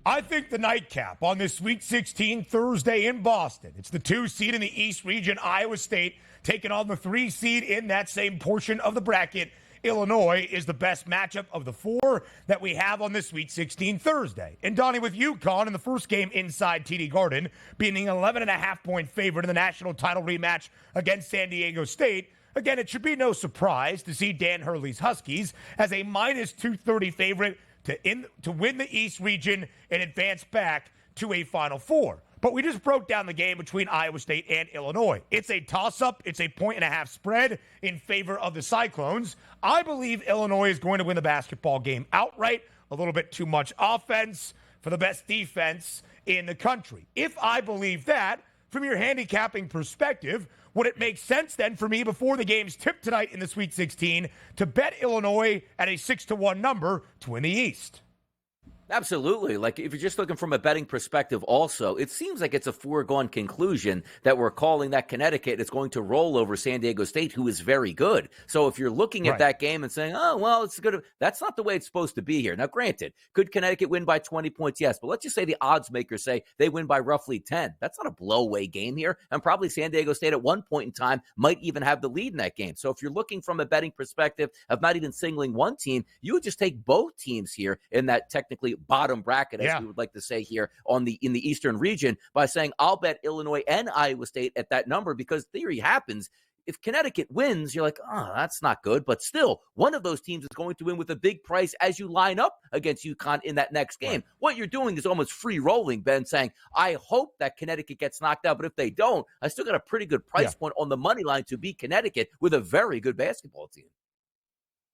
Speaker 1: I think the nightcap on this Sweet 16 Thursday in Boston. It's the 2 seed in the East region, Iowa State, taking on the 3 seed in that same portion of the bracket. Illinois is the best matchup of the 4 that we have on this Sweet 16 Thursday. And Donnie, with UConn in the first game inside TD Garden, being an 11.5-point favorite in the national title rematch against San Diego State, again, it should be no surprise to see Dan Hurley's Huskies as a minus 230 favorite to win the East region and advance back to a Final Four. But we just broke down the game between Iowa State and Illinois. It's a toss-up. It's a 1.5 spread in favor of the Cyclones. I believe Illinois is going to win the basketball game outright. A little bit too much offense for the best defense in the country. If I believe that, from your handicapping perspective, would it make sense then for me before the game's tip tonight in the Sweet 16 to bet Illinois at a 6-1 number to win the East?
Speaker 2: Absolutely. Like, if you're just looking from a betting perspective also, it seems like it's a foregone conclusion that we're calling that Connecticut is going to roll over San Diego State, who is very good. So if you're looking at that game and saying, oh, well, it's good, that's not the way it's supposed to be here. Now, granted, could Connecticut win by 20 points? Yes. But let's just say the odds makers say they win by roughly 10. That's not a blow-away game here. And probably San Diego State at one point in time might even have the lead in that game. So if you're looking from a betting perspective of not even singling one team, you would just take both teams here in that technically bottom bracket, as we would like to say here in the Eastern region, by saying I'll bet Illinois and Iowa State at that number, because theory happens. If Connecticut wins, you're like, oh, that's not good. But still, one of those teams is going to win with a big price as you line up against UConn in that next game. Right. What you're doing is almost free rolling, Ben, saying, I hope that Connecticut gets knocked out. But if they don't, I still got a pretty good price point on the money line to beat Connecticut with a very good basketball team.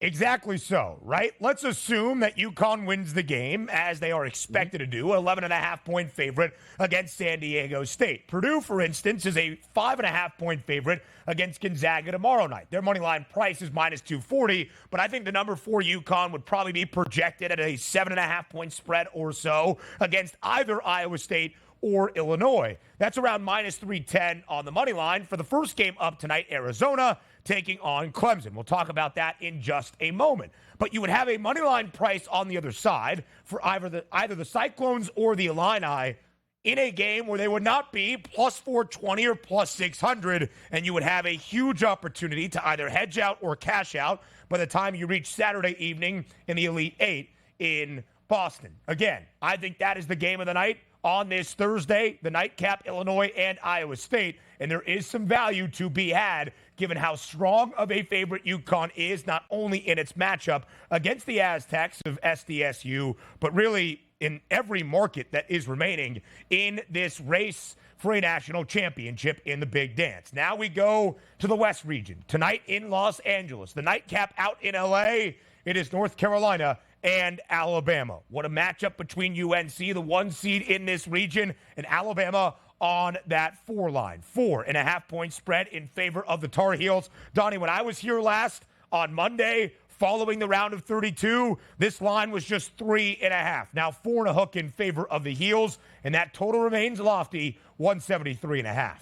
Speaker 1: Exactly so, right? Let's assume that UConn wins the game, as they are expected to do, 11.5-point favorite against San Diego State. Purdue, for instance, is a 5.5-point favorite against Gonzaga tomorrow night. Their money line price is minus 240, but I think the number for UConn would probably be projected at a 7.5-point spread or so against either Iowa State or Illinois. That's around minus 310 on the money line. For the first game up tonight, Arizona taking on Clemson. We'll talk about that in just a moment. But you would have a money line price on the other side for either the Cyclones or the Illini in a game where they would not be plus 420 or plus 600, and you would have a huge opportunity to either hedge out or cash out by the time you reach Saturday evening in the Elite Eight in Boston. Again, I think that is the game of the night on this Thursday, the nightcap, Illinois and Iowa State. And there is some value to be had given how strong of a favorite UConn is, not only in its matchup against the Aztecs of SDSU, but really in every market that is remaining in this race for a national championship in the Big Dance. Now we go to the West region. Tonight in Los Angeles, the nightcap out in LA, it is North Carolina and Alabama. What a matchup between UNC, the 1 seed in this region, and Alabama on that 4 line. 4.5-point spread in favor of the Tar Heels. Donnie, when I was here last on Monday, following the round of 32, this line was just 3.5. Now 4.5 in favor of the Heels, and that total remains lofty, 173.5.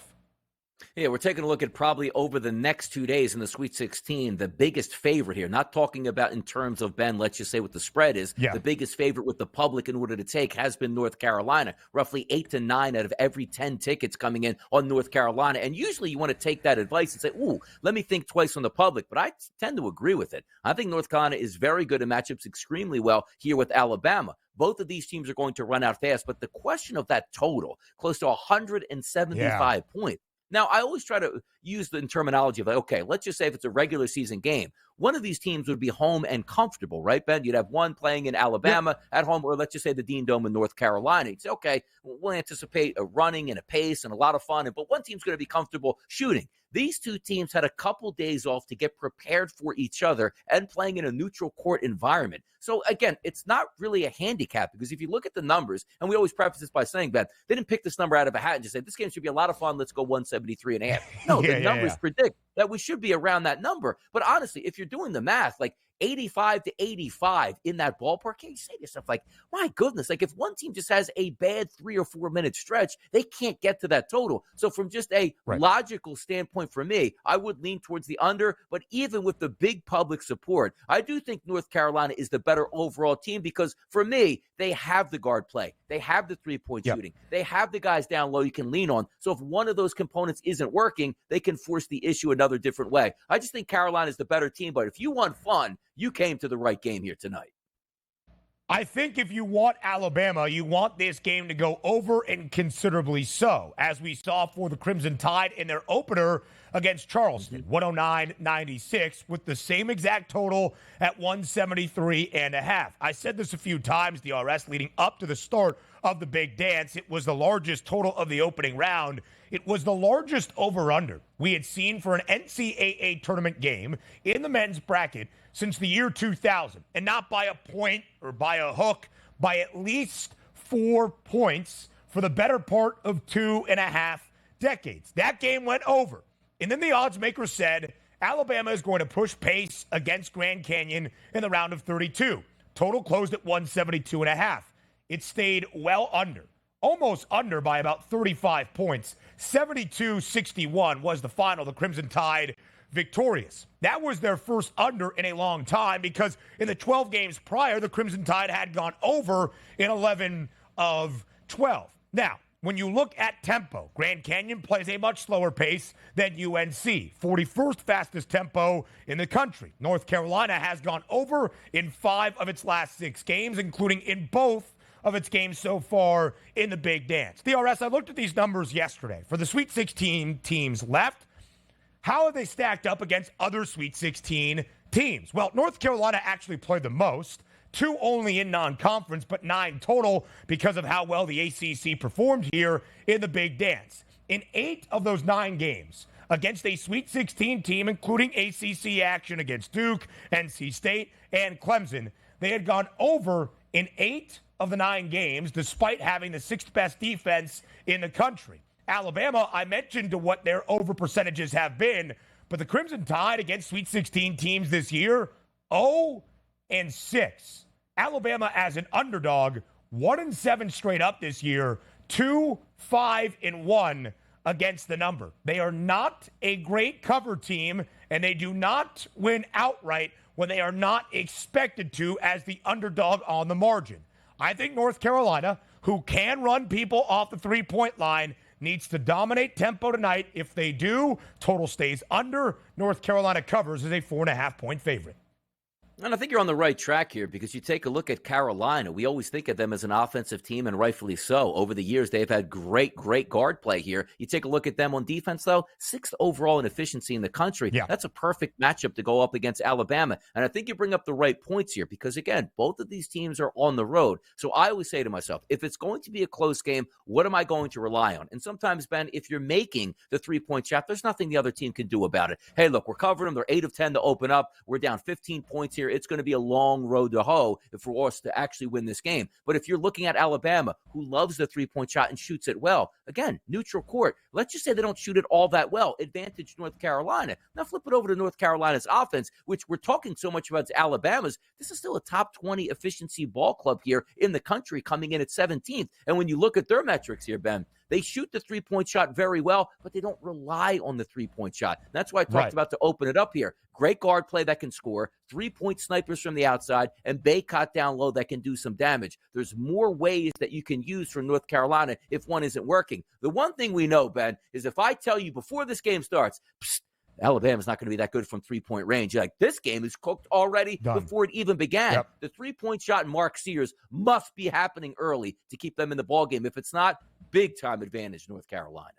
Speaker 2: Yeah, we're taking a look at probably over the next 2 days in the Sweet 16, the biggest favorite here. Not talking about in terms of, Ben, let's just say what the spread is. Yeah. The biggest favorite with the public in order to take has been North Carolina. Roughly 8 to 9 out of every 10 tickets coming in on North Carolina. And usually you want to take that advice and say, ooh, let me think twice on the public. But I tend to agree with it. I think North Carolina is very good and matchups extremely well here with Alabama. Both of these teams are going to run out fast. But the question of that total, close to 175 points. Now, I always try to use the terminology of, like, okay, let's just say if it's a regular season game, one of these teams would be home and comfortable, right, Ben? You'd have one playing in Alabama at home, or let's just say the Dean Dome in North Carolina. You'd say, okay, we'll anticipate a running and a pace and a lot of fun, but one team's going to be comfortable shooting. These two teams had a couple days off to get prepared for each other and playing in a neutral court environment. So, again, it's not really a handicap, because if you look at the numbers, and we always preface this by saying, Ben, they didn't pick this number out of a hat and just say, this game should be a lot of fun, let's go 173.5. No, the numbers predict that we should be around that number. But honestly, if you're doing the math, like 85 to 85 in that ballpark, can you say to yourself, like, my goodness, like if one team just has a bad 3 or 4 minute stretch, they can't get to that total. So from just a logical standpoint for me, I would lean towards the under, but even with the big public support, I do think North Carolina is the better overall team, because for me, they have the guard play. They have the three-point shooting. They have the guys down low you can lean on. So if one of those components isn't working, they can force the issue another different way. I just think Carolina is the better team, but if you want fun, you came to the right game here tonight.
Speaker 1: I think if you want Alabama, you want this game to go over, and considerably so, as we saw for the Crimson Tide in their opener against Charleston, 109-96, with the same exact total at 173.5. I said this a few times, DRS, leading up to the start of the big dance. It was the largest total of the opening round. It was the largest over-under we had seen for an NCAA tournament game in the men's bracket since the year 2000, and not by a point or by a hook, by at least 4 points for the better part of 2.5 decades. That game went over. And then the odds maker said Alabama is going to push pace against Grand Canyon in the round of 32. Total closed at 172.5. It stayed well under, almost under by about 35 points. 72-61 was the final. The Crimson Tide victorious. That was their first under in a long time, because in the 12 games prior, the Crimson Tide had gone over in 11 of 12. Now, when you look at tempo, Grand Canyon plays a much slower pace than UNC. 41st fastest tempo in the country. North Carolina has gone over in 5 of its last 6 games, including in both of its games so far in the big dance. DRS, I looked at these numbers yesterday. For the Sweet 16 teams left, how have they stacked up against other Sweet 16 teams? Well, North Carolina actually played the most. 2 only in non-conference, but 9 total because of how well the ACC performed here in the big dance. In 8 of those 9 games against a Sweet 16 team, including ACC action against Duke, NC State, and Clemson, they had gone over in 8 of the 9 games, despite having the 6th best defense in the country. Alabama, I mentioned to what their over percentages have been, but the Crimson Tide against Sweet 16 teams this year, 0-6. Alabama as an underdog, 1-7 straight up this year, 2-5-1 against the number. They are not a great cover team, and they do not win outright when they are not expected to as the underdog on the margin. I think North Carolina, who can run people off the three-point line, needs to dominate tempo tonight. If they do, total stays under. North Carolina covers as a 4.5-point favorite.
Speaker 2: And I think you're on the right track here, because you take a look at Carolina. We always think of them as an offensive team, and rightfully so. Over the years, they've had great guard play here. You take a look at them on defense, though, 6th overall in efficiency in the country. Yeah. That's a perfect matchup to go up against Alabama. And I think you bring up the right points here, because, again, both of these teams are on the road. So I always say to myself, if it's going to be a close game, what am I going to rely on? And sometimes, Ben, if you're making the three-point shot, there's nothing the other team can do about it. Hey, look, we're covering them. They're 8 of 10 to open up. We're down 15 points here. It's going to be a long road to hoe for us to actually win this game. But if you're looking at Alabama, who loves the three-point shot and shoots it well, again, neutral court. Let's just say they don't shoot it all that well. Advantage North Carolina. Now flip it over to North Carolina's offense, which we're talking so much about Alabama's. This is still a top 20 efficiency ball club here in the country, coming in at 17th. And when you look at their metrics here, Ben, they shoot the three-point shot very well, but they don't rely on the three-point shot. That's why I talked about to open it up here. Great guard play that can score, three-point snipers from the outside, and Baycott down low that can do some damage. There's more ways that you can use from North Carolina if one isn't working. The one thing we know, Ben, is if I tell you before this game starts, Alabama's not going to be that good from three-point range, you're like, this game is cooked already before it even began. Yep. The three-point shot and Mark Sears must be happening early to keep them in the ballgame. If it's not, big-time advantage North Carolina.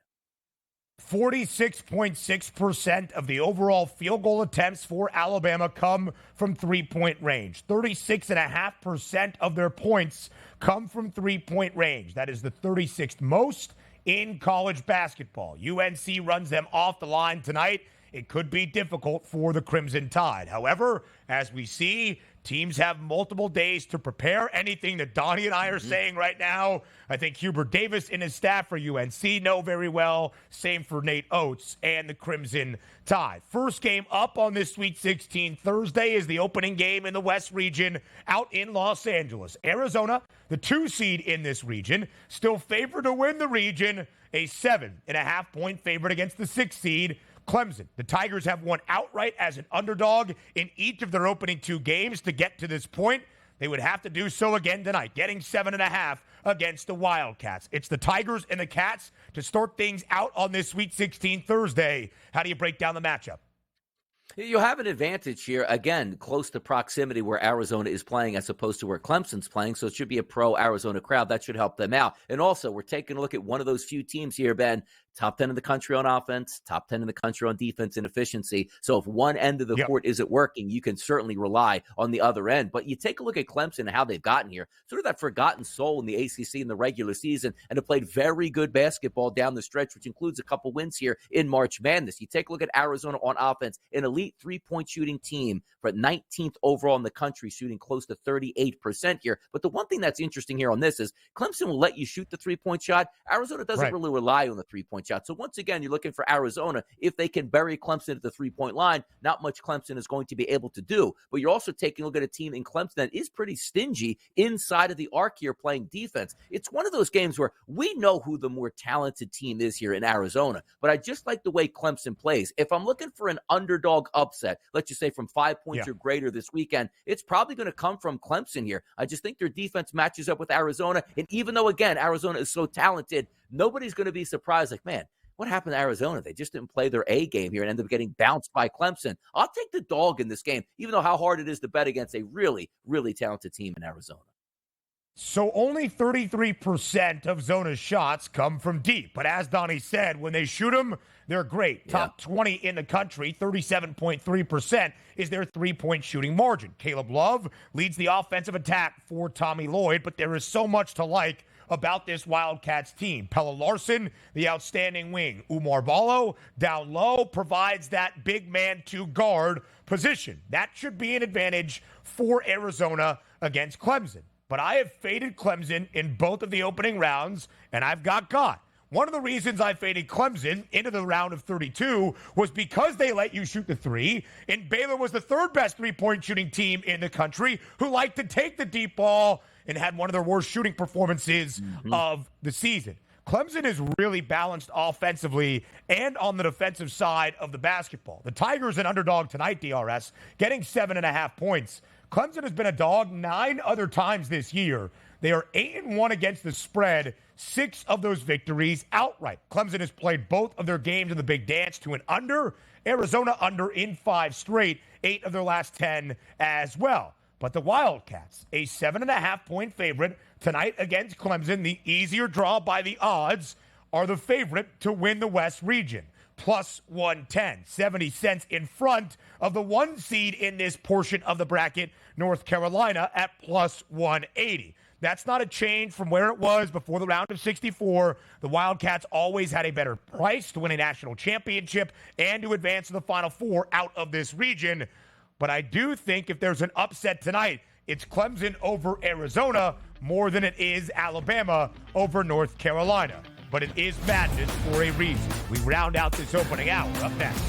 Speaker 1: 46.6% of the overall field goal attempts for Alabama come from three-point range. 36.5% of their points come from three-point range. That is the 36th most in college basketball. UNC runs them off the line tonight. It could be difficult for the Crimson Tide. However, as we see, teams have multiple days to prepare. Anything that Donnie and I are saying right now, I think Hubert Davis and his staff for UNC know very well. Same for Nate Oates and the Crimson Tide. First game up on this Sweet 16 Thursday is the opening game in the West region out in Los Angeles. Arizona, the 2 seed in this region, still favored to win the region, a 7.5-point favorite against the 6 seed, Clemson. The Tigers have won outright as an underdog in each of their opening 2 games to get to this point. they would have to do so again tonight, getting 7.5 against the Wildcats. It's the Tigers and the Cats to start things out on this Sweet 16 Thursday. How do you break down the matchup?
Speaker 2: You have an advantage here, again, close to proximity where Arizona is playing as opposed to where Clemson's playing, so it should be a pro-Arizona crowd. That should help them out. And also, we're taking a look at one of those few teams here, Ben, top 10 in the country on offense, top 10 in the country on defense and efficiency. So if one end of the court isn't working, you can certainly rely on the other end. But you take a look at Clemson and how they've gotten here, sort of that forgotten soul in the ACC in the regular season, and have played very good basketball down the stretch, which includes a couple wins here in March Madness. You take a look at Arizona on offense, an elite three-point shooting team for 19th overall in the country, shooting close to 38% here. But the one thing that's interesting here on this is Clemson will let you shoot the three-point shot. Arizona doesn't really rely on the three-point shot. So once again, you're looking for Arizona. If they can bury Clemson at the three-point line, not much Clemson is going to be able to do. But you're also taking a look at a team in Clemson that is pretty stingy inside of the arc here playing defense. It's one of those games where we know who the more talented team is here in Arizona, but I just like the way Clemson plays. If I'm looking for an underdog upset, let's just say from 5 points or greater this weekend, it's probably going to come from Clemson here. I just think their defense matches up with Arizona. And even though, again, Arizona is so talented, nobody's going to be surprised like, man, what happened to Arizona? They just didn't play their A game here and ended up getting bounced by Clemson. I'll take the dog in this game, even though how hard it is to bet against a really, really talented team in Arizona.
Speaker 1: So only 33% of Zona's shots come from deep. But as Donnie said, when they shoot them, they're great. Top 20 in the country, 37.3% is their three-point shooting margin. Caleb Love leads the offensive attack for Tommy Lloyd, but there is so much to like about this Wildcats team. Pella Larson, the outstanding wing. Umar Ballo, down low, provides that big man to guard position. That should be an advantage for Arizona against Clemson. But I have faded Clemson in both of the opening rounds, and I've got caught. One of the reasons I faded Clemson into the round of 32 was because they let you shoot the three, and Baylor was the third best three-point shooting team in the country who liked to take the deep ball and had one of their worst shooting performances of the season. Clemson is really balanced offensively and on the defensive side of the basketball. The Tigers an underdog tonight, DRS, getting 7.5 points. Clemson has been a dog 9 other times this year. They are 8-1 against the spread, 6 of those victories outright. Clemson has played both of their games in the Big Dance to an under. Arizona under in 5 straight, 8 of their last 10 as well. But the Wildcats, a 7.5-point favorite tonight against Clemson, the easier draw by the odds, are the favorite to win the West region. Plus 110, 70 cents in front of the 1 seed in this portion of the bracket, North Carolina, at plus 180. That's not a change from where it was before the round of 64. The Wildcats always had a better price to win a national championship and to advance to the Final Four out of this region. But I do think if there's an upset tonight, it's Clemson over Arizona more than it is Alabama over North Carolina. But it is madness for a reason. We round out this opening hour up next.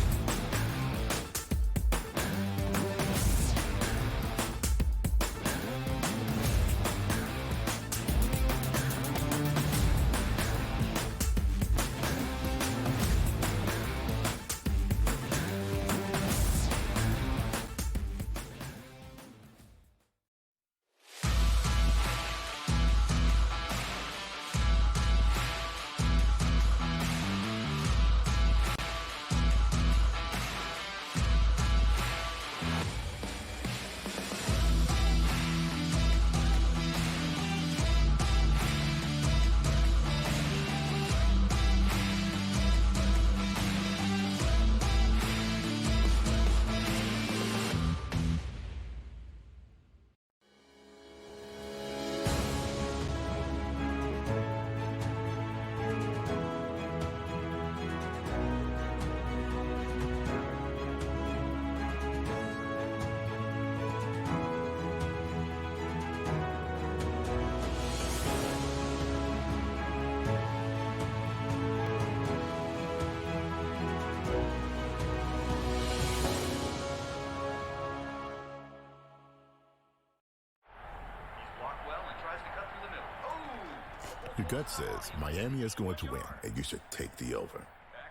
Speaker 3: Your gut says Miami is going to win, and you should take the over.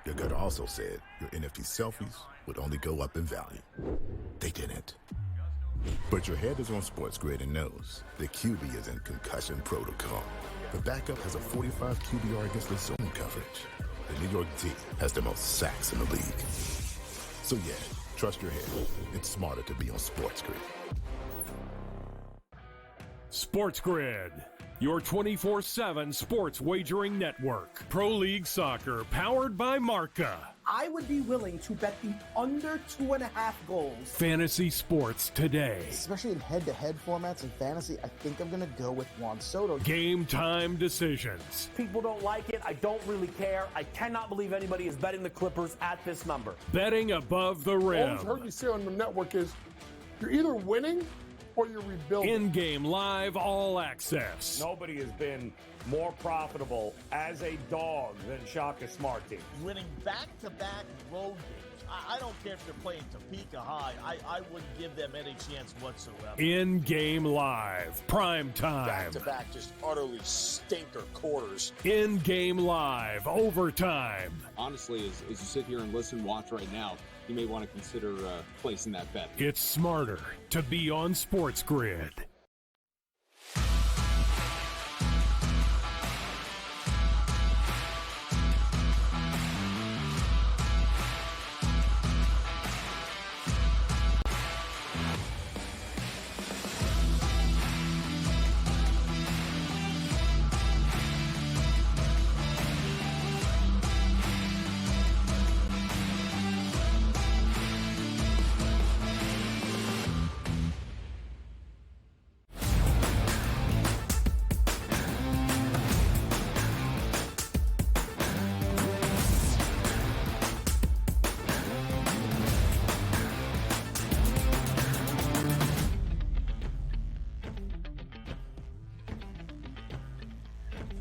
Speaker 3: Your gut also said your NFT selfies would only go up in value. They didn't. But your head is on SportsGrid and knows the QB is in concussion protocol. The backup has a 45 QBR against the zone coverage. The New York D has the most sacks in the league. So yeah, trust your head. It's smarter to be on SportsGrid.
Speaker 4: SportsGrid, your 24/7 sports wagering network. Pro League Soccer, powered by Marca.
Speaker 5: I would be willing to bet the under 2.5 goals.
Speaker 4: Fantasy sports today.
Speaker 6: Especially in head-to-head formats and fantasy, I think I'm going to go with Juan Soto.
Speaker 4: Game time decisions.
Speaker 5: People don't like it. I don't really care. I cannot believe anybody is betting the Clippers at this number.
Speaker 4: Betting above the
Speaker 7: All
Speaker 4: rim.
Speaker 7: I've heard you say on the network is you're either winning or you're rebuilding.
Speaker 4: In-game live all access.
Speaker 8: Nobody has been more profitable as a dog than Shaka Smart team.
Speaker 9: Winning back-to-back road games. I don't care if they're playing Topeka High. I wouldn't give them any chance whatsoever.
Speaker 4: In-game live. Prime time.
Speaker 10: Back-to-back, just utterly stinker quarters.
Speaker 4: In-game live. Overtime.
Speaker 11: Honestly, as you sit here and listen, watch right now, you may want to consider placing that bet.
Speaker 4: It's smarter to be on SportsGrid.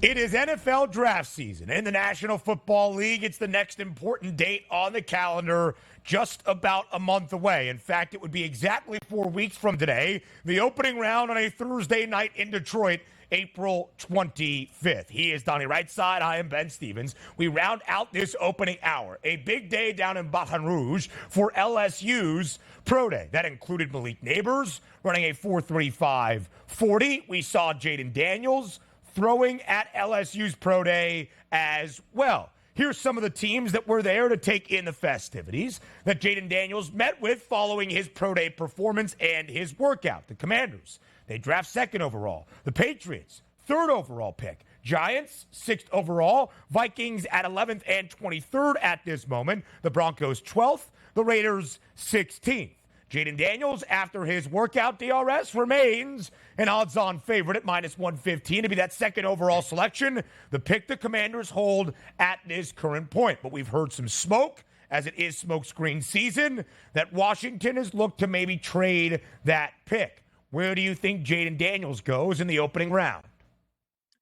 Speaker 1: It is NFL draft season in the National Football League. It's the next important date on the calendar, just about a month away. In fact, it would be exactly 4 weeks from today, the opening round on a Thursday night in Detroit, April 25th. He is Donnie Rightside. I am Ben Stevens. We round out this opening hour. A big day down in Baton Rouge for LSU's Pro Day. That included Malik Neighbors running a 4.35 40. We saw Jaden Daniels throwing at LSU's Pro Day as well. Here's some of the teams that were there to take in the festivities that Jaden Daniels met with following his Pro Day performance and his workout. The Commanders, they draft 2nd overall. The Patriots, 3rd overall pick. Giants, 6th overall. Vikings at 11th and 23rd at this moment. The Broncos, 12th. The Raiders, 16th. Jaden Daniels, after his workout DRS, remains an odds-on favorite at -115 to be that 2nd overall selection, the pick the Commanders hold at this current point. But we've heard some smoke, as it is smokescreen season, that Washington has looked to maybe trade that pick. Where do you think Jaden Daniels goes in the opening round?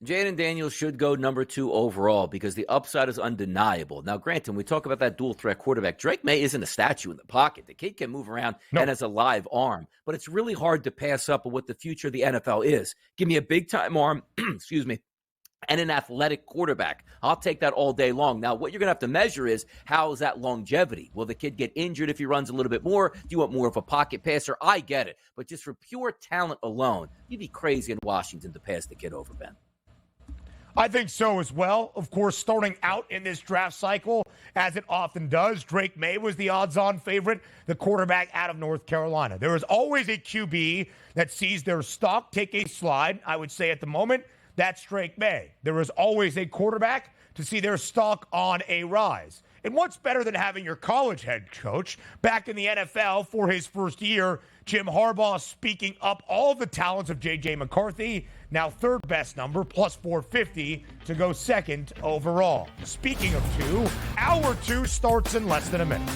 Speaker 2: Jaden Daniels should go number 2 overall because the upside is undeniable. Now, granted, when we talk about that dual threat quarterback, Drake May isn't a statue in the pocket. The kid can move around and has a live arm, but it's really hard to pass up on what the future of the NFL is. Give me a big time arm, excuse me, and an athletic quarterback. I'll take that all day long. Now, what you're going to have to measure is how is that longevity? Will the kid get injured if he runs a little bit more? Do you want more of a pocket passer? I get it. But just for pure talent alone, you'd be crazy in Washington to pass the kid over, Ben.
Speaker 1: I think so as well. Of course, starting out in this draft cycle, as it often does, Drake May was the odds-on favorite, the quarterback out of North Carolina. There is always a QB that sees their stock take a slide. I would say at the moment, that's Drake May. There is always a quarterback to see their stock on a rise. And what's better than having your college head coach back in the NFL for his first year, Jim Harbaugh, speaking up all the talents of J.J. McCarthy, now 3rd best number, plus 450 to go 2nd overall. Speaking of 2, hour 2 starts in less than a minute.